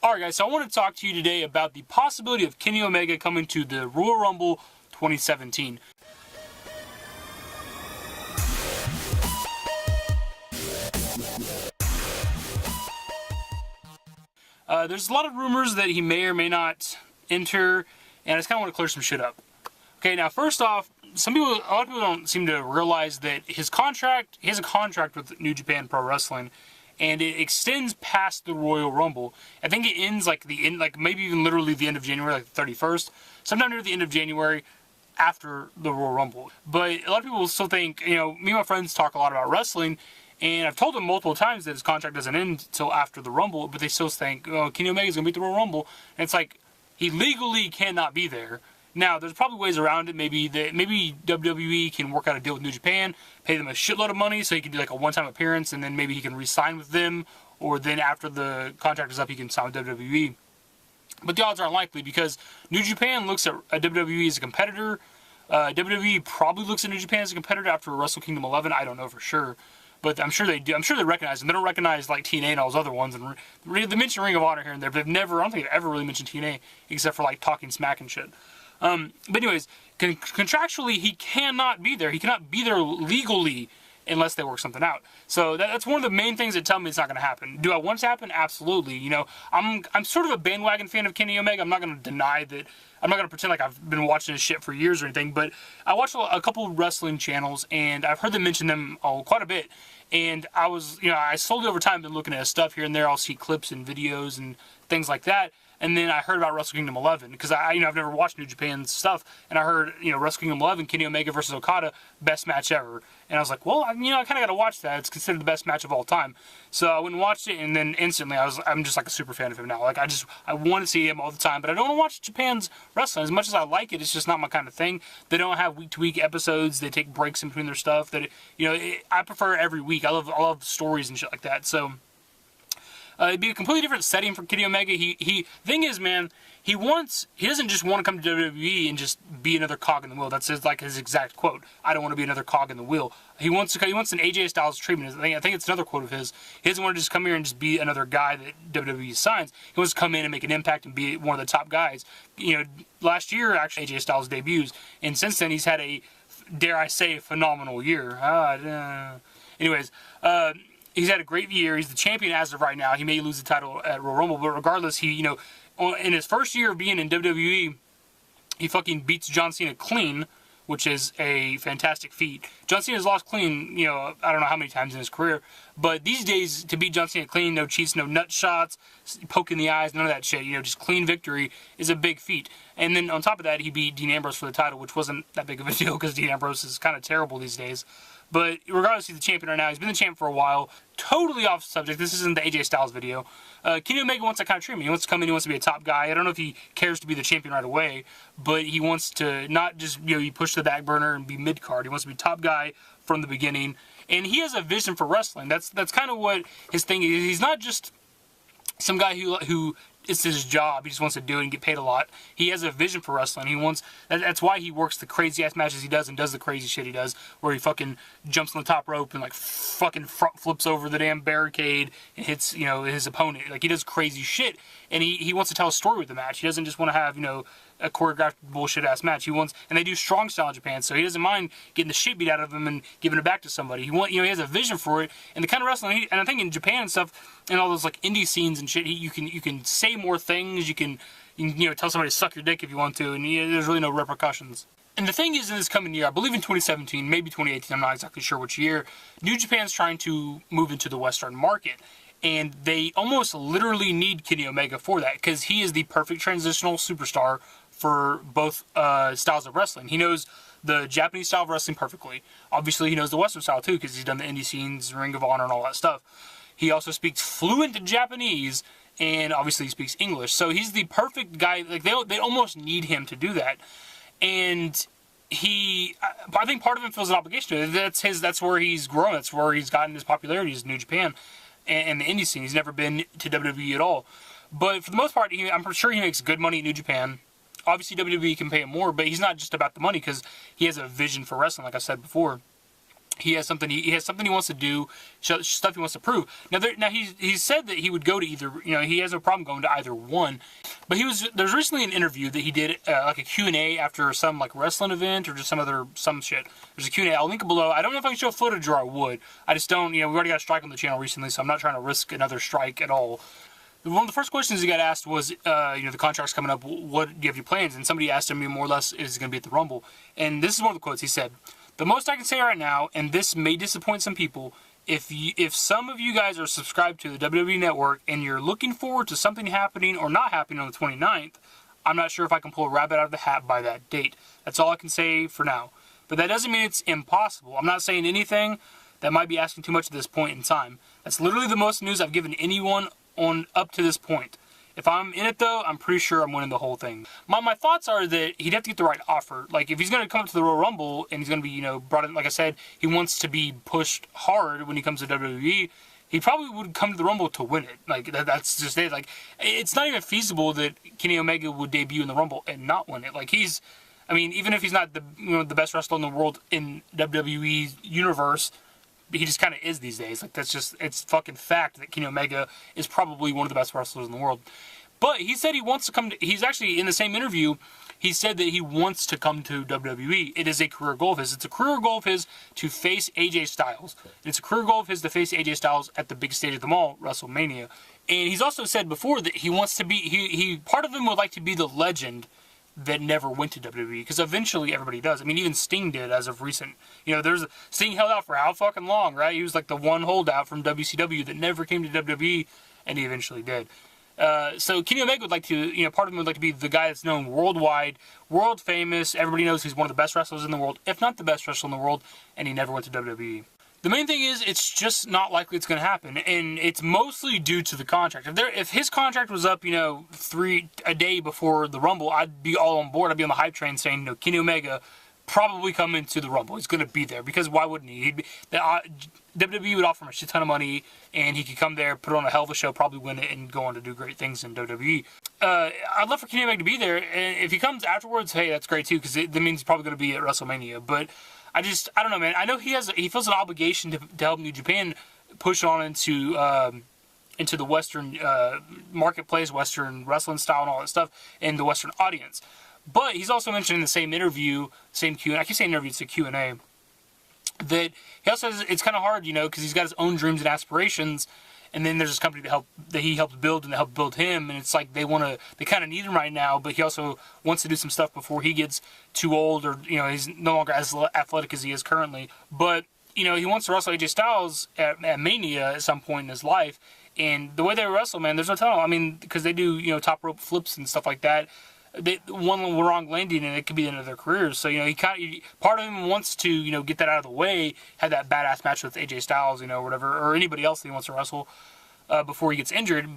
Alright guys, so I want to talk to you today about the possibility of Kenny Omega coming to the Royal Rumble 2017. There's a lot of rumors that he may or may not enter, and I just kind of want to clear some shit up. Okay, now first off, a lot of people don't seem to realize that he has a contract with New Japan Pro Wrestling, and it extends past the Royal Rumble. I think it ends like maybe even literally the end of January, like the 31st, sometime near the end of January, after the Royal Rumble. But a lot of people still think, me and my friends talk a lot about wrestling, and I've told them multiple times that his contract doesn't end until after the Rumble, but they still think, oh, Kenny Omega's going to beat the Royal Rumble. And it's like, he legally cannot be there. Now, there's probably ways around it. Maybe WWE can work out a deal with New Japan, pay them a shitload of money so he can do like a one-time appearance, and then maybe he can re-sign with them, or then after the contract is up, he can sign with WWE. But the odds are unlikely because New Japan looks at WWE as a competitor. WWE probably looks at New Japan as a competitor after Wrestle Kingdom 11. I don't know for sure. But I'm sure they do. I'm sure they recognize them. They don't recognize like TNA and all those other ones. And they mention Ring of Honor here and there, but I don't think they've ever really mentioned TNA except for like talking smack and shit. But anyways, contractually he cannot be there. He cannot be there legally unless they work something out. So that's one of the main things that tell me it's not going to happen. Do I want it to happen? Absolutely. I'm sort of a bandwagon fan of Kenny Omega. I'm not going to deny that. I'm not going to pretend like I've been watching his shit for years or anything, but I watch a couple wrestling channels, and I've heard them mention them quite a bit. And I slowly over time been looking at his stuff here and there. I'll see clips and videos and things like that. And then I heard about Wrestle Kingdom 11 because I've never watched New Japan's stuff, and I heard Wrestle Kingdom 11, Kenny Omega versus Okada, best match ever. And I was like, well, I kind of got to watch that. It's considered the best match of all time. So I went and watched it, and then instantly I'm just like a super fan of him now. Like I want to see him all the time, but I don't want to watch Japan's wrestling as much as I like it. It's just not my kind of thing. They don't have week-to-week episodes. They take breaks in between their stuff. I prefer every week. I love stories and shit like that. So. It'd be a completely different setting for Kenny Omega. Thing is, man, he doesn't just want to come to WWE and just be another cog in the wheel. That's his exact quote. I don't want to be another cog in the wheel. He wants an AJ Styles treatment. I think it's another quote of his. He doesn't want to just come here and just be another guy that WWE signs. He wants to come in and make an impact and be one of the top guys. Last year, actually, AJ Styles debuts, and since then, he's had a, dare I say, phenomenal year. He's had a great year. He's the champion as of right now. He may lose the title at Royal Rumble, but regardless, in his first year of being in WWE, he fucking beats John Cena clean, which is a fantastic feat. John Cena's lost clean, I don't know how many times in his career, but these days, to beat John Cena clean, no cheats, no nut shots, poke in the eyes, none of that shit, just clean victory is a big feat. And then on top of that, he beat Dean Ambrose for the title, which wasn't that big of a deal because Dean Ambrose is kind of terrible these days. But regardless, he's the champion right now. He's been the champ for a while. Totally off subject. This isn't the AJ Styles video. Kenny Omega wants that kind of treatment. He wants to come in. He wants to be a top guy. I don't know if he cares to be the champion right away, but he wants to not just be pushed to the back burner and be mid card. He wants to be top guy from the beginning, and he has a vision for wrestling. That's kind of what his thing is. He's not just some guy who it's his job. He just wants to do it and get paid a lot. He has a vision for wrestling. That's why he works the crazy ass matches he does and does the crazy shit he does, where he fucking jumps on the top rope and like fucking front flips over the damn barricade and hits his opponent. Like, he does crazy shit, and he wants to tell a story with the match. He doesn't just want to have a choreographed bullshit ass match. And they do strong style in Japan, so he doesn't mind getting the shit beat out of him and giving it back to somebody. He has a vision for it, and the kind of wrestling. And I think in Japan and stuff, and all those like indie scenes and shit, you can say more things. You can tell somebody to suck your dick if you want to, and there's really no repercussions. And the thing is, in this coming year, I believe in 2017, maybe 2018, I'm not exactly sure which year, New Japan's trying to move into the Western market. And they almost literally need Kenny Omega for that, because he is the perfect transitional superstar for both styles of wrestling. He knows the Japanese style of wrestling perfectly. Obviously, he knows the Western style too, because he's done the indie scenes, Ring of Honor, and all that stuff. He also speaks fluent Japanese, and obviously he speaks English. So he's the perfect guy. Like, they almost need him to do that. And I think part of him feels an obligation to it. That's where he's grown. That's where he's gotten his popularity, is New Japan and the indie scene. He's never been to WWE at all. But for the most part, I'm sure he makes good money in New Japan. Obviously, WWE can pay him more, but he's not just about the money, because he has a vision for wrestling, like I said before. he has something he wants to do, stuff he wants to prove. Now he said that he would go to either, he has no problem going to either one. But there's recently an interview that he did, like a Q&A after some like wrestling event or just some shit. There's a Q&A. I'll link it below. I don't know if I can show footage or I would. I just don't. We already got a strike on the channel recently, so I'm not trying to risk another strike at all. One of the first questions he got asked was, the contract's coming up. What do you have your plans? And somebody asked him more or less, is he going to be at the Rumble? And this is one of the quotes. He said, "The most I can say right now, and this may disappoint some people, if some of you guys are subscribed to the WWE Network and you're looking forward to something happening or not happening on the 29th, I'm not sure if I can pull a rabbit out of the hat by that date. That's all I can say for now. But that doesn't mean it's impossible. I'm not saying anything that might be asking too much at this point in time. That's literally the most news I've given anyone on up to this point. If I'm in it, though, I'm pretty sure I'm winning the whole thing." My thoughts are that he'd have to get the right offer. Like, if he's going to come up to the Royal Rumble and he's going to be, brought in, like I said, he wants to be pushed hard when he comes to WWE, he probably would come to the Rumble to win it. Like, that's just it. Like, it's not even feasible that Kenny Omega would debut in the Rumble and not win it. Like, even if he's not the best wrestler in the world in WWE's universe, he just kind of is these days. Like, it's fucking fact that Kenny Omega is probably one of the best wrestlers in the world. But he said he wants to come to, he's actually, in the same interview, he said that he wants to come to WWE. It is a career goal of his. It's a career goal of his to face AJ Styles. It's a career goal of his to face AJ Styles at the biggest stage of them all, WrestleMania. And he's also said before that he wants to be, part of him would like to be the legend that never went to WWE, because eventually everybody does. I mean, even Sting did as of recent. Sting held out for how fucking long, right? He was like the one holdout from WCW that never came to WWE, and he eventually did. So Kenny Omega would like to, part of him would like to be the guy that's known worldwide, world famous. Everybody knows he's one of the best wrestlers in the world, if not the best wrestler in the world, and he never went to WWE. The main thing is, it's just not likely it's going to happen, and it's mostly due to the contract. If his contract was up, a day before the Rumble, I'd be all on board. I'd be on the hype train saying, Kenny Omega probably come into the Rumble. He's going to be there, because why wouldn't he? WWE would offer him a shit ton of money, and he could come there, put on a hell of a show, probably win it, and go on to do great things in WWE. I'd love for Kenny Omega to be there, and if he comes afterwards, hey, that's great too, because that means he's probably going to be at WrestleMania, but I don't know, man. I know he feels an obligation to help New Japan push on into the Western marketplace, Western wrestling style and all that stuff, and the Western audience. But he's also mentioned in the same interview, same Q&A, I keep saying interview, it's a Q&A, that he also says it's kind of hard, because he's got his own dreams and aspirations, and then there's this company that he helped build and helped build him, and it's like they kind of need him right now, but he also wants to do some stuff before he gets too old, or he's no longer as athletic as he is currently. But he wants to wrestle AJ Styles at Mania at some point in his life, and the way they wrestle, man, there's no telling. I mean, because they do top rope flips and stuff like that. One wrong landing and it could be the end of their careers. So part of him wants to get that out of the way, have that badass match with AJ Styles, whatever, or anybody else that he wants to wrestle before he gets injured.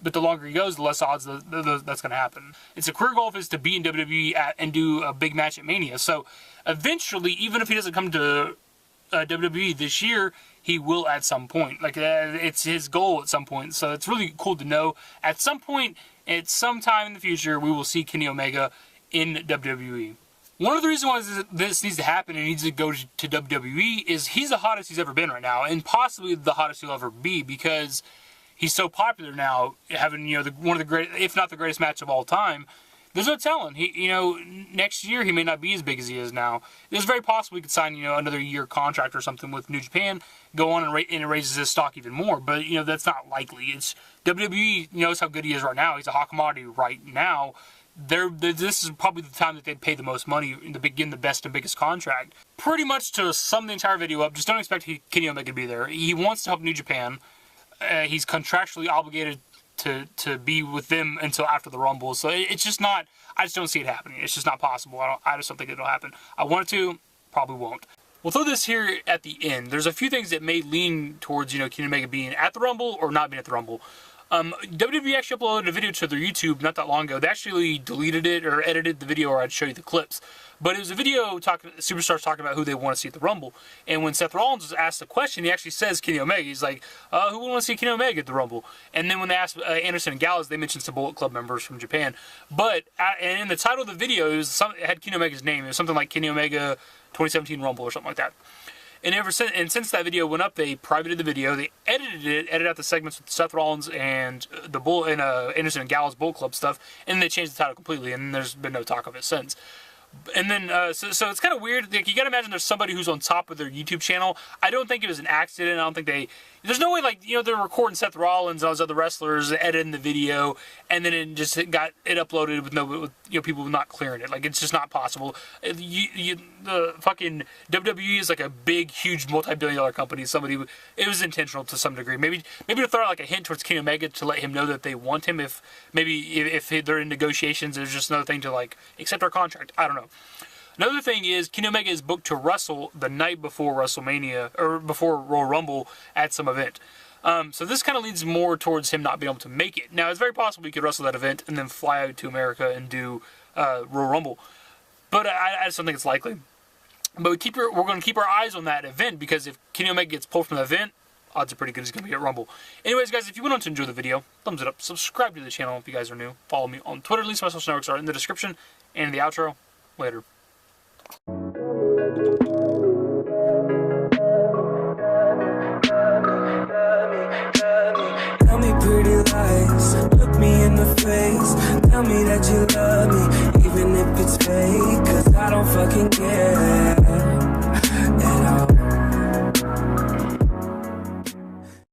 But the longer he goes, the less odds that's going to happen. It's a career goal of his to be in WWE and do a big match at Mania. So eventually, even if he doesn't come to WWE this year, he will at some point. Like, it's his goal at some point. So it's really cool to know. At some point, at some time in the future, we will see Kenny Omega in WWE. One of the reasons why this needs to happen and needs to go to WWE is he's the hottest he's ever been right now, and possibly the hottest he'll ever be, because he's so popular now, having one of the great, if not the greatest match of all time. There's no telling. Next year he may not be as big as he is now. It's very possible he could sign, another year contract or something with New Japan, go on and it raises his stock even more. But that's not likely. It's WWE knows how good he is right now. He's a hot commodity right now. This is probably the time that they'd pay the most money to begin the best and biggest contract. Pretty much to sum the entire video up, just don't expect Kenny Omega to be there. He wants to help New Japan. He's contractually obligated to be with them until after the Rumble. So it's just not, I just don't see it happening. It's just not possible. I just don't think it'll happen. I want it to, probably won't. We'll throw this here at the end. There's a few things that may lean towards, Kenny Omega being at the Rumble or not being at the Rumble. WWE actually uploaded a video to their YouTube not that long ago. They actually deleted it or edited the video, or I'd show you the clips. But it was a video superstars talking about who they want to see at the Rumble. And when Seth Rollins was asked the question, he actually says Kenny Omega. He's like, who would want to see Kenny Omega at the Rumble? And then when they asked Anderson and Gallows, they mentioned some Bullet Club members from Japan. But and in the title of the video, it had Kenny Omega's name. It was something like Kenny Omega 2017 Rumble or something like that. since that video went up, they privated the video, they edited out the segments with Seth Rollins and the Bull and Anderson and Gallows Bull Club stuff, and they changed the title completely, and there's been no talk of it since. And then, so it's kind of weird. Like, you gotta imagine there's somebody who's on top of their YouTube channel. I don't think it was an accident. I don't think there's no way, like, you know, they're recording Seth Rollins and all those other wrestlers, editing the video, and then it uploaded with people not clearing it. Like, it's just not possible. The fucking WWE is like a big, huge, multi-billion-dollar company. It was intentional to some degree. Maybe to throw out like a hint towards Kenny Omega to let him know that they want him. If they're in negotiations, there's just another thing to like accept our contract. I don't know. Another thing is Kenny Omega is booked to wrestle the night before WrestleMania or before Royal Rumble at some event. So this kind of leads more towards him not being able to make it. Now, it's very possible he could wrestle that event and then fly out to America and do Royal Rumble. But I just don't think it's likely. But we're going to keep our eyes on that event, because if Kenny Omega gets pulled from the event, odds are pretty good he's going to be at Rumble. Anyways, guys, if you went on to enjoy the video, thumbs it up, subscribe to the channel if you guys are new, follow me on Twitter, links to my social networks are in the description and in the outro. Later. Tell me pretty lies, look me in the face, tell me that you love me, even if it's fake, 'cause I don't fucking care.